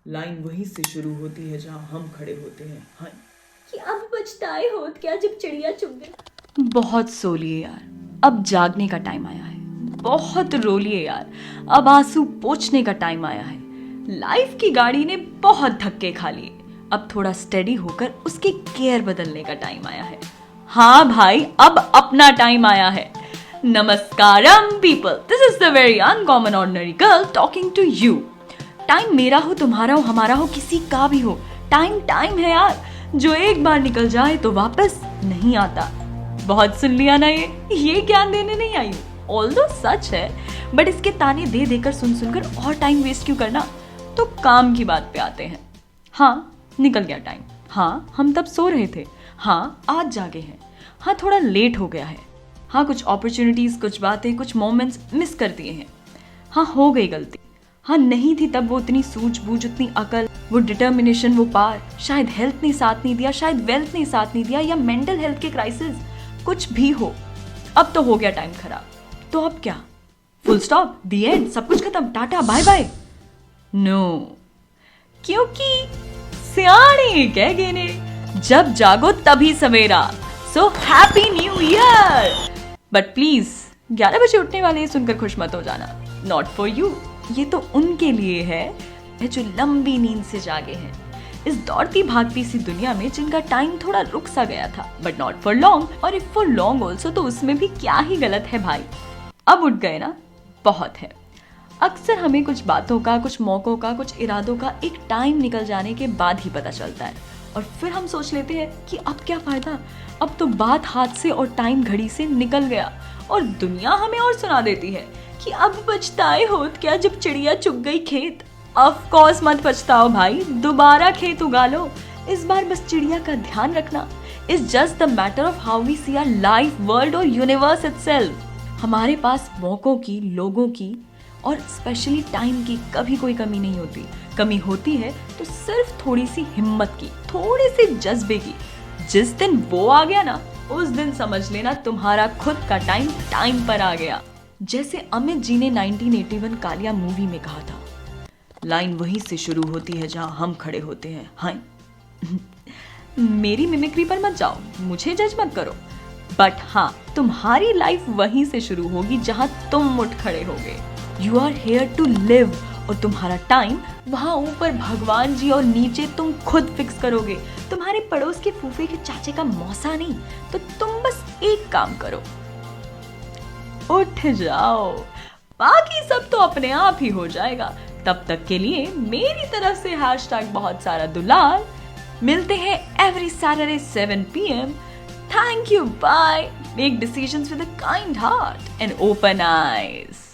Line वहीं से शुरू होती है जहां हम खड़े होते हैं। हाँ, कि अब पछताए होत क्या जब चिड़िया चुग गई। बहुत सो लिए यार, अब जागने का टाइम आया है। बहुत रो लिए यार, अब आंसू पोंछने का टाइम आया है। लाइफ की गाड़ी ने बहुत धक्के खा लिए, अब थोड़ा स्टेडी होकर उसके गियर बदलने का टाइम आया है। हाँ भाई, अब अपना टाइम आया है। नमस्कारम people, this is the very uncommon ordinary girl talking to you. Time मेरा हो, तुम्हारा हो, हमारा हो, किसी का भी हो, टाइम टाइम है यार, जो एक बार निकल जाए तो वापस नहीं आता। बहुत सुन लिया ना, ये ज्ञान देने नहीं आई हूँ, ऑल्दो सच है, बट इसके ताने दे देकर सुन सुनकर और टाइम वेस्ट क्यों करना। तो काम की बात पे आते हैं। हाँ, निकल गया टाइम। हाँ, हम तब सो रहे थे। हाँ, आज जागे हैं। हाँ, थोड़ा लेट हो गया है। हाँ, कुछ अपॉर्चुनिटीज, कुछ बातें, कुछ मोमेंट्स मिस कर दिए हैं। हाँ, हो गई गलती। हाँ, नहीं थी तब वो उतनी सूझबूझ, उतनी अकल, वो डिटर्मिनेशन, वो पार। शायद हेल्थ ने साथ नहीं दिया, शायद वेल्थ ने साथ नहीं दिया, या मेंटल हेल्थ के क्राइसिस, कुछ भी हो। अब तो हो गया टाइम खराब, तो अब क्या? फुल स्टॉप, दी एंड, सब कुछ खत्म, टाटा बाय बाय? नो, क्योंकि सियाने कह गए ने, जब जागो तभी सवेरा। So happy new year. But please 11 बजे उठने वाले ये सुनकर खुश मत हो जाना, नॉट फॉर यू। ये तो उनके लिए है जो लंबी नींद से जागे हैं इस दौड़ती भागती सी दुनिया में, जिनका टाइम थोड़ा रुक सा गया था, बट नॉट फॉर लॉन्ग। और इफ फॉर लॉन्ग ऑल्सो, तो उसमें भी क्या ही गलत है भाई। अब उठ गए ना, बहुत है। अक्सर हमें कुछ बातों का, कुछ मौकों का, कुछ इरादों का एक टाइम निकल जाने के बाद ही पता चलता है, और फिर हम सोच लेते हैं कि अब क्या फायदा, अब तो बात हाथ से और टाइम घड़ी से निकल गया। और दुनिया हमें और सुना देती है कि अब पछताए होत क्या जब चिड़िया चुग गई खेत। ऑफ कोर्स मत पछताओ भाई, दोबारा खेत उगा लो। इस बार बस चिड़िया का ध्यान रखना। It's just the matter of how we see our life, world और यूनिवर्स इटसेल्फ। हमारे पास मौकों की, लोगों की और स्पेशली टाइम की कभी कोई कमी नहीं होती। कमी होती है तो सिर्फ थोड़ी सी हिम्मत की, थोड़े से जज्बे की। जिस दिन वो आ गया ना, उस दिन समझ लेना तुम्हारा खुद का टाइम टाइम पर आ गया। जैसे अमित जी ने 1981 कालिया मूवी में कहा था, लाइन वहीं से शुरू होती है जहां हम खड़े होते हैं। हाँ, मेरी मिमिक्री पर मत जाओ, मुझे जज मत करो, बट हाँ, तुम्हारी लाइफ वहीं से शुरू होगी जहां तुम उठ खड़े होगे। You are here to live, और तुम्हारा टाइम वहां ऊपर भगवान जी और नीचे तुम खुद फिक्स करोगे। तुम्हारे पड़ोस के फूफे के चाचे का मौसा नहीं, तो तुम बस एक काम करो, उठ जाओ, बाकी सब तो अपने आप ही हो जाएगा। तब तक के लिए मेरी तरफ से हैशटैग बहुत सारा दुलार। मिलते हैं every Saturday 7 PM। Thank you, bye. Make decisions with a kind heart and open eyes.